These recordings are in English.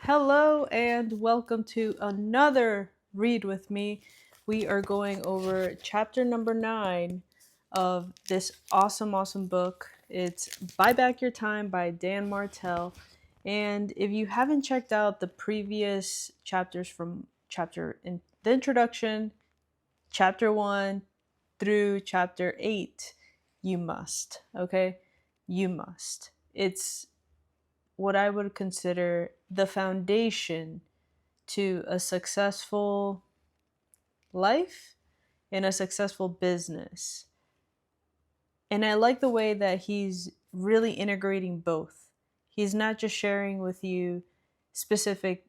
Hello and welcome to another read with me. We are going over chapter number 9 of this awesome book. It's Buy Back Your Time by Dan Martell. And if you haven't checked out the previous chapters from chapter in the introduction, chapter 1 through chapter 8, you must, okay? You must. It's what I would consider the foundation to a successful life and a successful business. And I like the way that he's really integrating both. He's not just sharing with you specific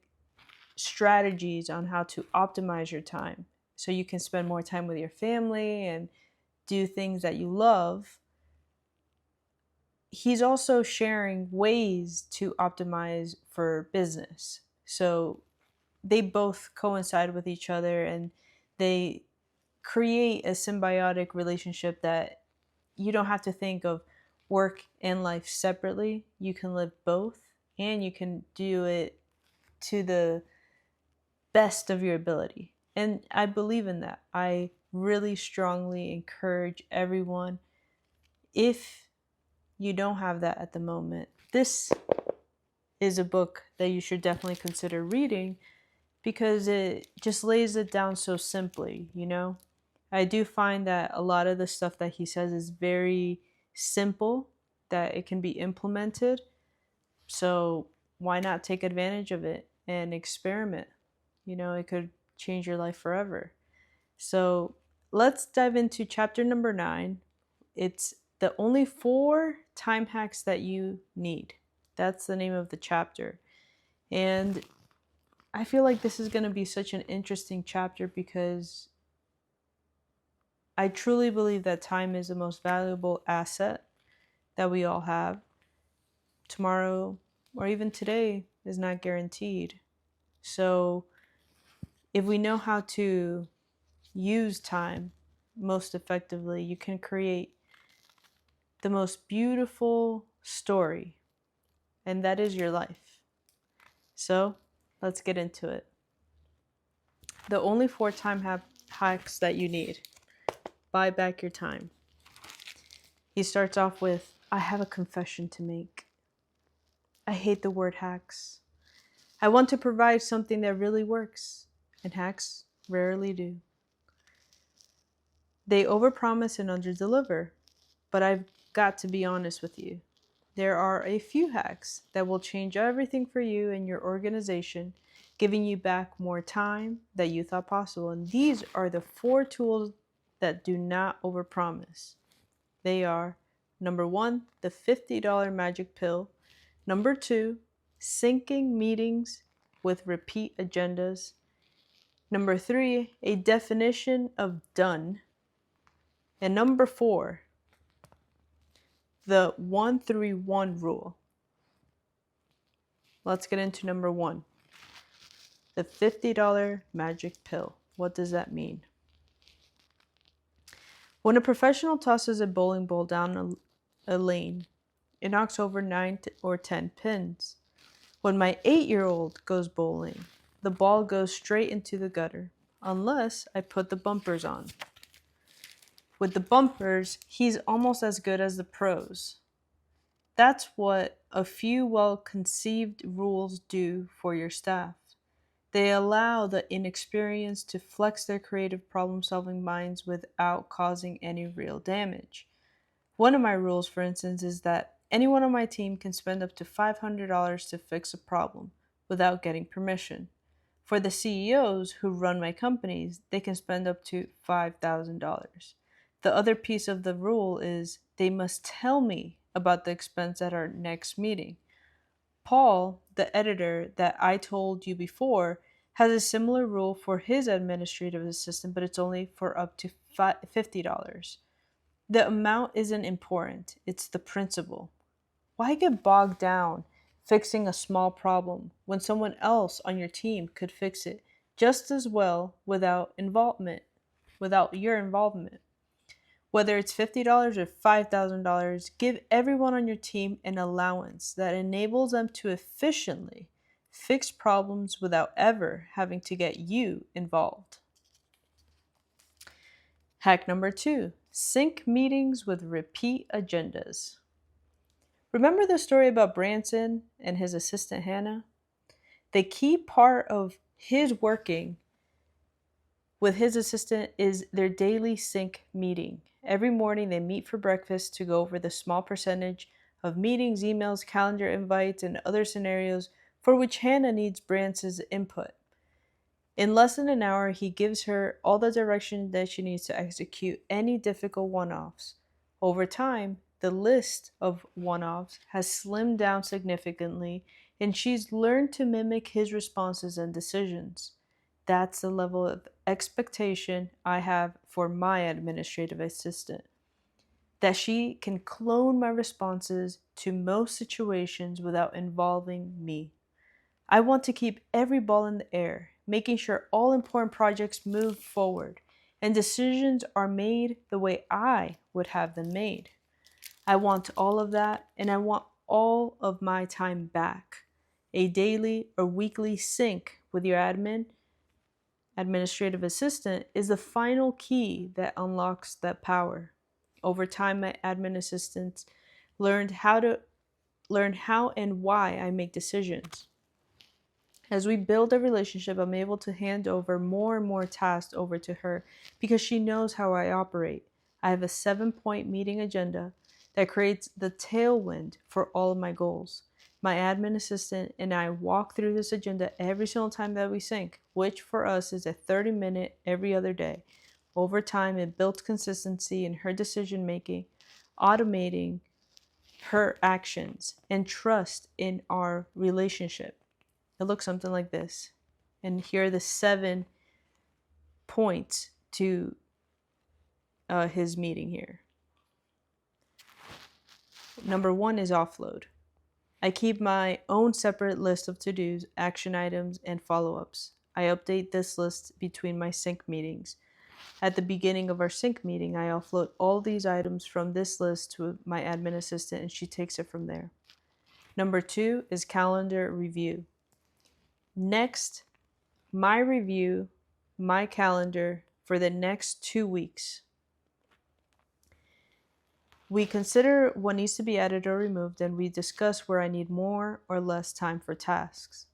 strategies on how to optimize your time so you can spend more time with your family and do things that you love. He's also sharing ways to optimize for business. So they both coincide with each other and they create a symbiotic relationship that you don't have to think of work and life separately. You can live both and you can do it to the best of your ability. And I believe in that. I really strongly encourage everyone, if you don't have that at the moment, this is a book that you should definitely consider reading because it just lays it down so simply, you know? I do find that a lot of the stuff that he says is very simple, that it can be implemented. So why not take advantage of it and experiment? You know, it could change your life forever. So let's dive into chapter number 9. It's the only 4 time hacks that you need. That's the name of the chapter. And I feel like this is going to be such an interesting chapter because I truly believe that time is the most valuable asset that we all have. Tomorrow or even today is not guaranteed. So if we know how to use time most effectively, you can create the most beautiful story, and that is your life. So let's get into it. The only 4 hacks that you need. Buy back your time. He starts off with, I have a confession to make. I hate the word hacks. I want to provide something that really works, and hacks rarely do. They overpromise and underdeliver, but I've got to be honest with you. There are a few hacks that will change everything for you and your organization, giving you back more time that you thought possible. And these are the 4 tools that do not overpromise. They are: number 1, the $50 magic pill; number 2, syncing meetings with repeat agendas; number 3, a definition of done; and number 4, the 1-3-1 rule. Let's get into number 1, the $50 magic pill. What does that mean? When a professional tosses a bowling ball down a lane, it knocks over 9 or 10 pins. When my 8-year-old goes bowling, the ball goes straight into the gutter, unless I put the bumpers on. With the bumpers, he's almost as good as the pros. That's what a few well-conceived rules do for your staff. They allow the inexperienced to flex their creative problem-solving minds without causing any real damage. One of my rules, for instance, is that anyone on my team can spend up to $500 to fix a problem without getting permission. For the CEOs who run my companies, they can spend up to $5,000. The other piece of the rule is they must tell me about the expense at our next meeting. Paul, the editor that I told you before, has a similar rule for his administrative assistant, but it's only for up to $50. The amount isn't important, it's the principle. Why get bogged down fixing a small problem when someone else on your team could fix it just as well without your involvement? Whether it's $50 or $5,000, give everyone on your team an allowance that enables them to efficiently fix problems without ever having to get you involved. Hack number 2, sync meetings with repeat agendas. Remember the story about Branson and his assistant Hannah? The key part of his working with his assistant is their daily sync meeting. Every morning they meet for breakfast to go over the small percentage of meetings, emails, calendar invites, and other scenarios for which Hannah needs Branson's input. In less than an hour, he gives her all the direction that she needs to execute any difficult one-offs. Over time, the list of one-offs has slimmed down significantly, and she's learned to mimic his responses and decisions. That's the level of expectation I have for my administrative assistant. That she can clone my responses to most situations without involving me. I want to keep every ball in the air, making sure all important projects move forward and decisions are made the way I would have them made. I want all of that, and I want all of my time back. A daily or weekly sync with your administrative assistant is the final key that unlocks that power. Over time, my admin assistants learn how and why I make decisions. As we build a relationship, I'm able to hand over more and more tasks over to her because she knows how I operate. I have a 7-point meeting agenda that creates the tailwind for all of my goals. My admin assistant and I walk through this agenda every single time that we sync, which for us is a 30-minute every other day. Over time, it builds consistency in her decision making, automating her actions, and trust in our relationship. It looks something like this. And here are the 7 points to his meeting here. Number 1 is offload. I keep my own separate list of to-dos, action items, and follow-ups. I update this list between my sync meetings. At the beginning of our sync meeting, I offload all these items from this list to my admin assistant, and she takes it from there. Number 2 is calendar review. Next, my review, my calendar for the next 2 weeks. We consider what needs to be added or removed, and we discuss where I need more or less time for tasks.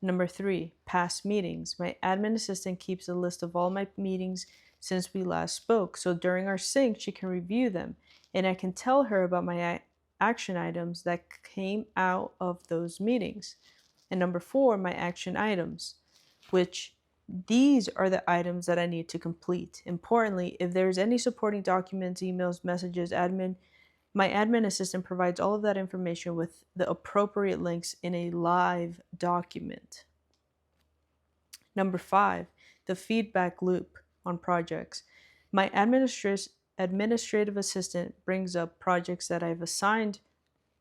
Number 3, past meetings. My admin assistant keeps a list of all my meetings since we last spoke, so during our sync, she can review them, and I can tell her about my action items that came out of those meetings. And number 4, my action items, which these are the items that I need to complete. Importantly, if there's any supporting documents, emails, messages, my admin assistant provides all of that information with the appropriate links in a live document. Number 5, the feedback loop on projects. My administrative assistant brings up projects that I've assigned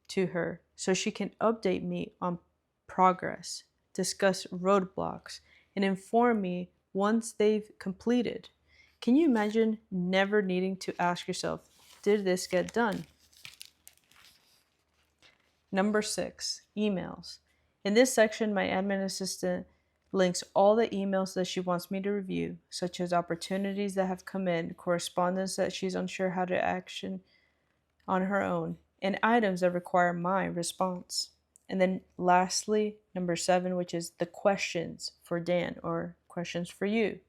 to her so she can update me on progress, discuss roadblocks, and inform me once they've completed. Can you imagine never needing to ask yourself, did this get done? Number 6, emails. In this section, my admin assistant links all the emails that she wants me to review, such as opportunities that have come in, correspondence that she's unsure how to action on her own, and items that require my response. And then lastly, number 7, which is the questions for Dan or questions for you.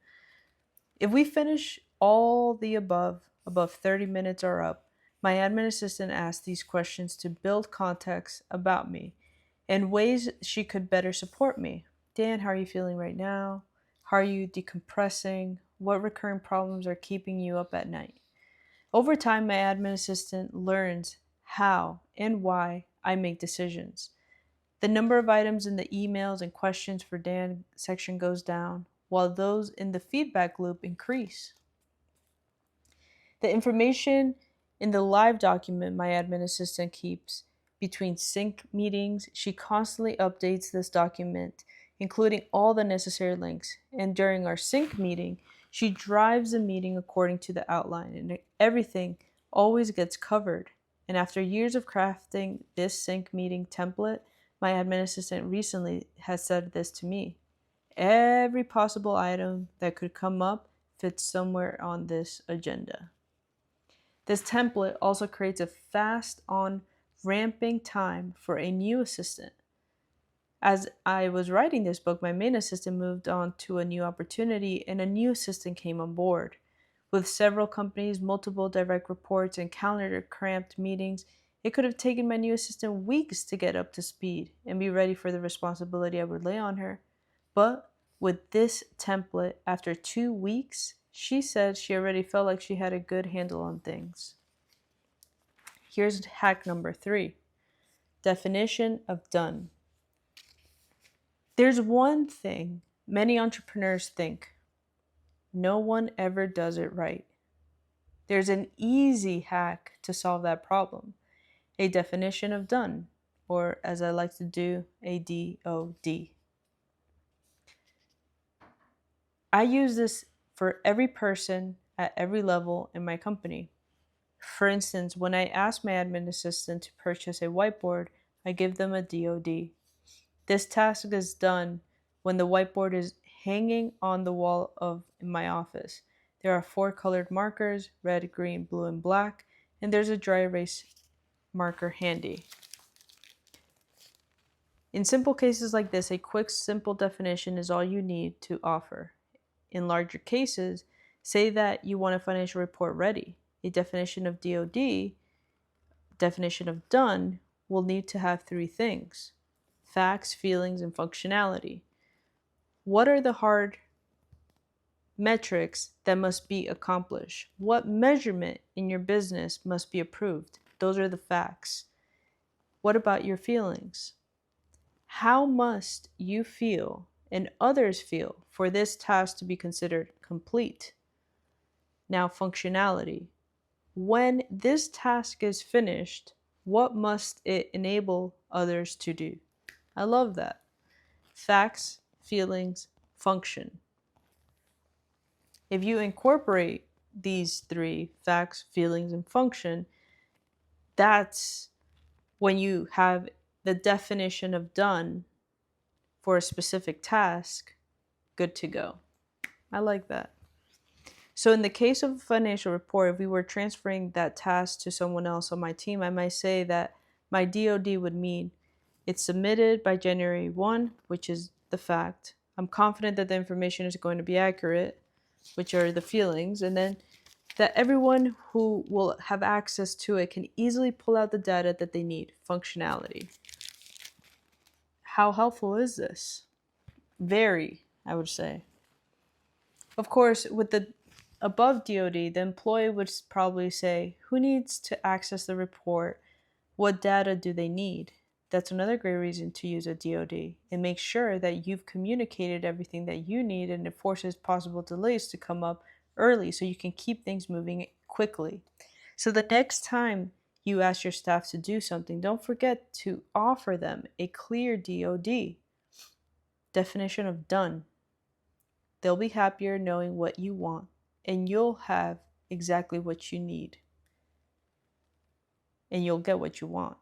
If we finish all the above 30 minutes or up, my admin assistant asks these questions to build context about me and ways she could better support me. Dan, how are you feeling right now? How are you decompressing? What recurring problems are keeping you up at night? Over time, my admin assistant learns how and why I make decisions. The number of items in the emails and questions for Dan section goes down, while those in the feedback loop increase. The information in the live document my admin assistant keeps between sync meetings, she constantly updates this document, including all the necessary links. And during our sync meeting, she drives the meeting according to the outline, and everything always gets covered. And after years of crafting this sync meeting template, My admin assistant recently has said this to me. Every possible item that could come up fits somewhere on this agenda. This template also creates a fast on ramping time for a new assistant. As I was writing this book, my main assistant moved on to a new opportunity and a new assistant came on board. With several companies, multiple direct reports, and calendar cramped meetings, it could have taken my new assistant weeks to get up to speed and be ready for the responsibility I would lay on her. But with this template, after 2 weeks, she said she already felt like she had a good handle on things. Here's hack number 3. Definition of done. There's one thing many entrepreneurs think: no one ever does it right. There's an easy hack to solve that problem: a definition of done, or as I like to do, a DOD. I use this for every person at every level in my company. For instance, when I ask my admin assistant to purchase a whiteboard, I give them a DOD. This task is done when the whiteboard is hanging on the wall of my office. There are 4 colored markers: red, green, blue, and black, and there's a dry erase marker handy. In simple cases like this, a quick, simple definition is all you need to offer. In larger cases, say that you want a financial report ready. A definition of DOD, definition of done, will need to have 3 things: facts, feelings, and functionality. What are the hard metrics that must be accomplished? What measurement in your business must be approved? Those are the facts. What about your feelings? How must you feel and others feel for this task to be considered complete? Now, functionality. When this task is finished, what must it enable others to do? I love that. Facts, feelings, function. If you incorporate these 3, facts, feelings, and function, that's when you have the definition of done for a specific task, good to go. I like that. So in the case of a financial report, if we were transferring that task to someone else on my team, I might say that my DOD would mean it's submitted by January 1, which is the fact. I'm confident that the information is going to be accurate, which are the feelings, and then that everyone who will have access to it can easily pull out the data that they need, functionality. How helpful is this? Very, I would say. Of course, with the above DOD, the employee would probably say, who needs to access the report? What data do they need? That's another great reason to use a DOD. It makes sure that you've communicated everything that you need, and it forces possible delays to come up early so you can keep things moving quickly. So the next time you ask your staff to do something, don't forget to offer them a clear DOD, definition of done. They'll be happier knowing what you want, and you'll have exactly what you need, and you'll get what you want.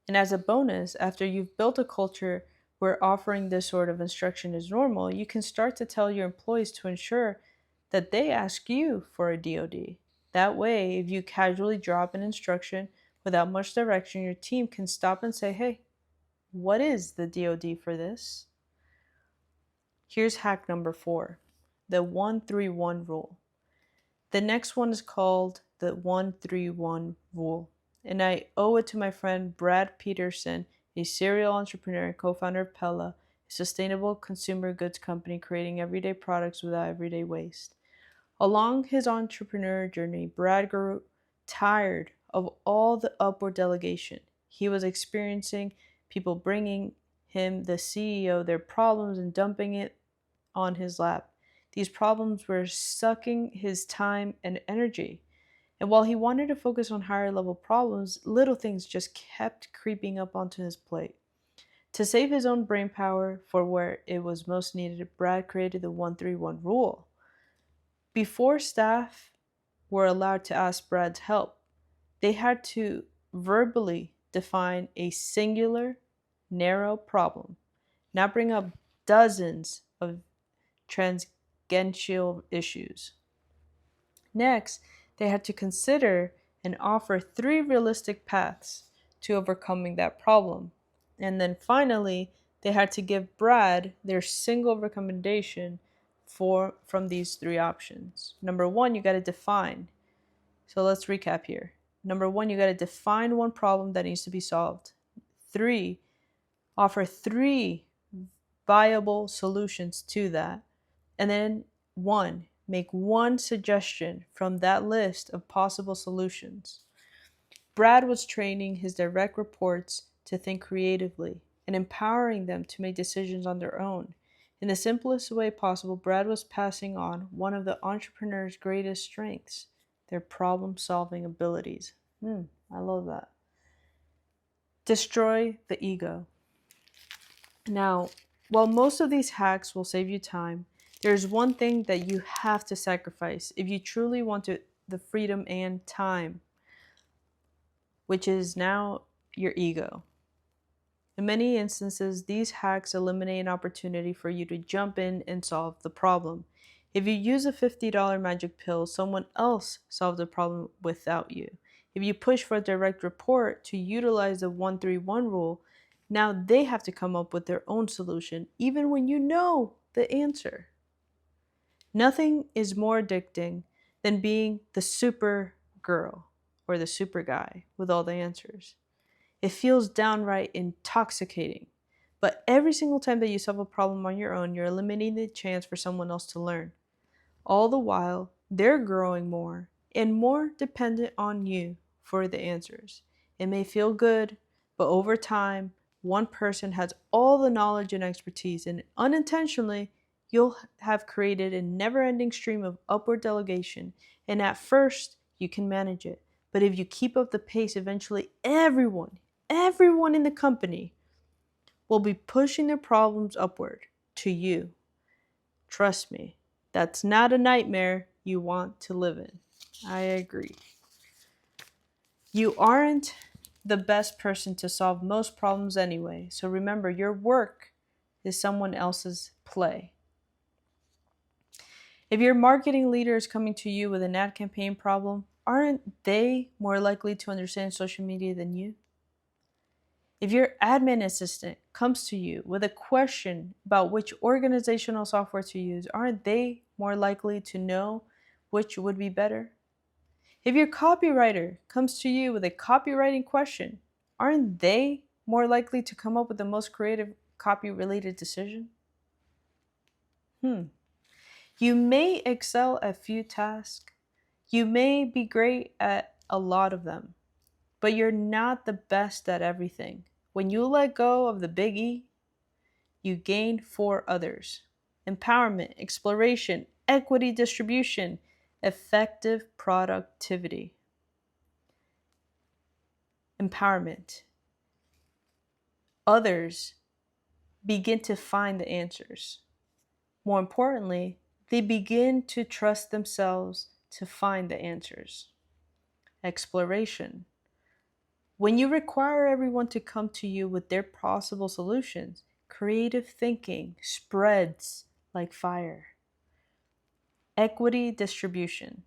And as a bonus, after you've built a culture where offering this sort of instruction is normal, you can start to tell your employees to ensure that they ask you for a DOD. That way, if you casually drop an instruction without much direction, your team can stop and say, hey, what is the DOD for this? Here's hack number 4, the 1-3-1 rule. The next one is called the 1-3-1 rule, and I owe it to my friend Brad Peterson, a serial entrepreneur and co-founder of Pella, a sustainable consumer goods company creating everyday products without everyday waste. Along his entrepreneur journey, Brad grew tired of all the upward delegation. He was experiencing people bringing him, the CEO, their problems and dumping it on his lap. These problems were sucking his time and energy. And while he wanted to focus on higher level problems, little things just kept creeping up onto his plate. To save his own brain power for where it was most needed, Brad created the 1-3-1 rule. Before staff were allowed to ask Brad's help, they had to verbally define a singular, narrow problem, not bring up dozens of tangential issues. Next, they had to consider and offer 3 realistic paths to overcoming that problem. And then finally, they had to give Brad their single recommendation from these 3 options. Number 1, you got to define. So let's recap here. Number 1, you got to define one problem that needs to be solved. 3, offer 3 viable solutions to that. And then 1, make 1 suggestion from that list of possible solutions. Brad was training his direct reports to think creatively and empowering them to make decisions on their own. In the simplest way possible, Brad was passing on one of the entrepreneur's greatest strengths, their problem-solving abilities. I love that. Destroy the ego. Now, while most of these hacks will save you time, there's one thing that you have to sacrifice if you truly want the freedom and time, which is now your ego. In many instances, these hacks eliminate an opportunity for you to jump in and solve the problem. If you use a $50 magic pill, someone else solved the problem without you. If you push for a direct report to utilize the 131 rule, now they have to come up with their own solution, even when you know the answer. Nothing is more addicting than being the super girl or the super guy with all the answers. It feels downright intoxicating. But every single time that you solve a problem on your own, you're eliminating the chance for someone else to learn. All the while, they're growing more and more dependent on you for the answers. It may feel good, but over time, one person has all the knowledge and expertise, and unintentionally, you'll have created a never-ending stream of upward delegation. And at first, you can manage it. But if you keep up the pace, eventually everyone in the company will be pushing their problems upward to you. Trust me, that's not a nightmare you want to live in. I agree. You aren't the best person to solve most problems anyway, so remember, your work is someone else's play. If your marketing leader is coming to you with an ad campaign problem, aren't they more likely to understand social media than you? If your admin assistant comes to you with a question about which organizational software to use, aren't they more likely to know which would be better? If your copywriter comes to you with a copywriting question, aren't they more likely to come up with the most creative copy-related decision? You may excel at few tasks. You may be great at a lot of them, but you're not the best at everything. When you let go of the big E, you gain 4 others: empowerment, exploration, equity distribution, effective productivity. Empowerment. Others begin to find the answers. More importantly, they begin to trust themselves to find the answers. Exploration. When you require everyone to come to you with their possible solutions, creative thinking spreads like fire. Equity distribution.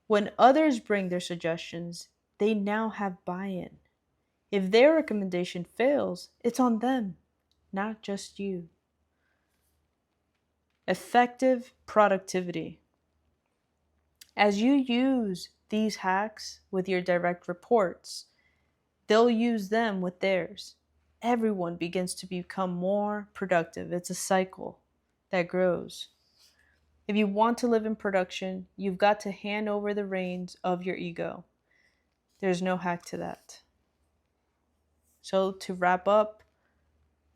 When others bring their suggestions, they now have buy-in. If their recommendation fails, it's on them, not just you. Effective productivity. As you use these hacks with your direct reports, they'll use them with theirs. Everyone begins to become more productive. It's a cycle that grows. If you want to live in production, you've got to hand over the reins of your ego. There's no hack to that. So to wrap up,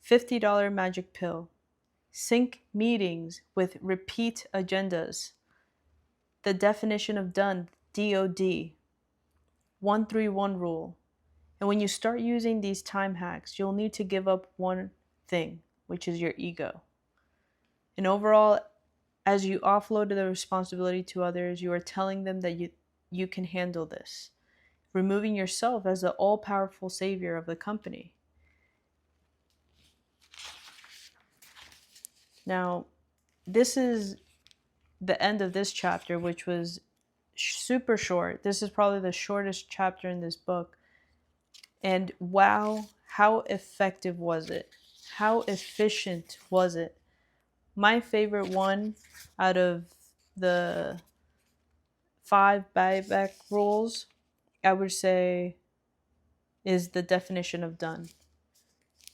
$50 magic pill. Sync meetings with repeat agendas. The definition of done, DOD. 131 rule. And when you start using these time hacks, you'll need to give up one thing, which is your ego. And overall, as you offload the responsibility to others, you are telling them that you can handle this. removing yourself as the all-powerful savior of the company. Now, this is the end of this chapter, which was super short. This is probably the shortest chapter in this book. And wow, how effective was it? How efficient was it? My favorite one out of the 5 buyback rules, I would say, is the definition of done.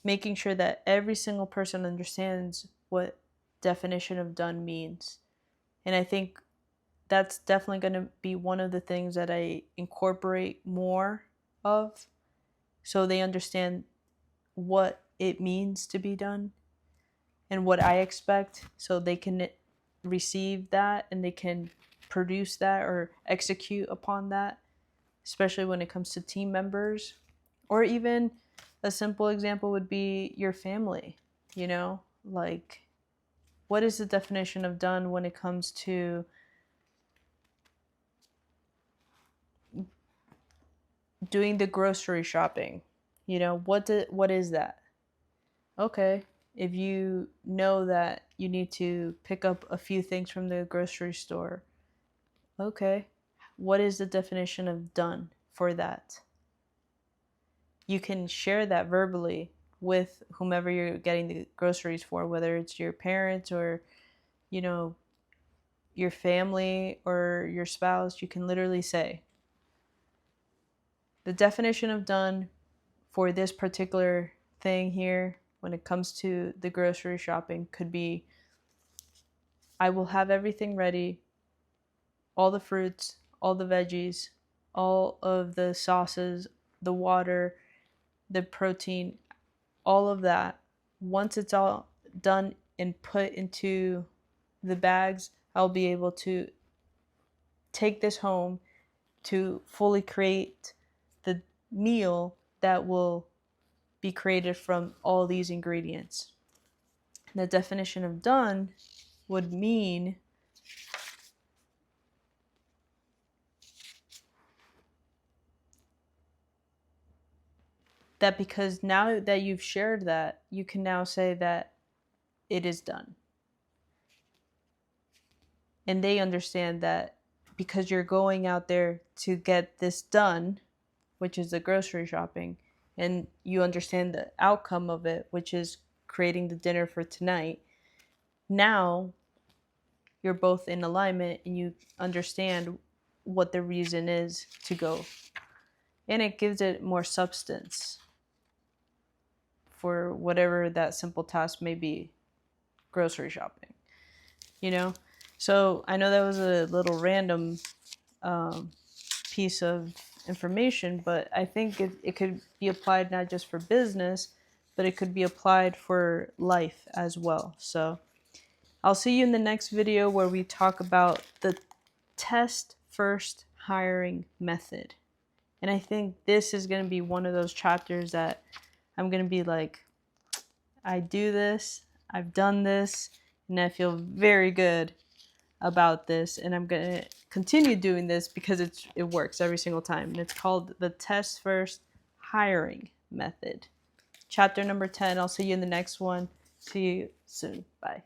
Making sure that every single person understands what definition of done means. And I think that's definitely going to be one of the things that I incorporate more of, so they understand what it means to be done and what I expect, so they can receive that and they can produce that or execute upon that, especially when it comes to team members. Or even a simple example would be your family, you know, like, what is the definition of done when it comes to doing the grocery shopping? You know, what is that? Okay, if you know that you need to pick up a few things from the grocery store, okay, what is the definition of done for that? You can share that verbally with whomever you're getting the groceries for, whether it's your parents or, you know, your family or your spouse. You can literally say, the definition of done for this particular thing here when it comes to the grocery shopping could be, I will have everything ready, all the fruits, all the veggies, all of the sauces, the water, the protein, all of that. Once it's all done and put into the bags, I'll be able to take this home to fully create the meal that will be created from all these ingredients. The definition of done would mean that because now that you've shared that, you can now say that it is done. And they understand that because you're going out there to get this done, which is the grocery shopping, and you understand the outcome of it, which is creating the dinner for tonight, now you're both in alignment and you understand what the reason is to go. And it gives it more substance for whatever that simple task may be, grocery shopping, you know? So I know that was a little random piece of information, but I think it could be applied not just for business, but it could be applied for life as well. So I'll see you in the next video where we talk about the test first hiring method. And I think this is going to be one of those chapters that I'm going to be like, I do this, I've done this, and I feel very good about this, and I'm going to continue doing this because it works every single time. And it's called the test first hiring method. Chapter number 10. I'll see you in the next one. See you soon. Bye.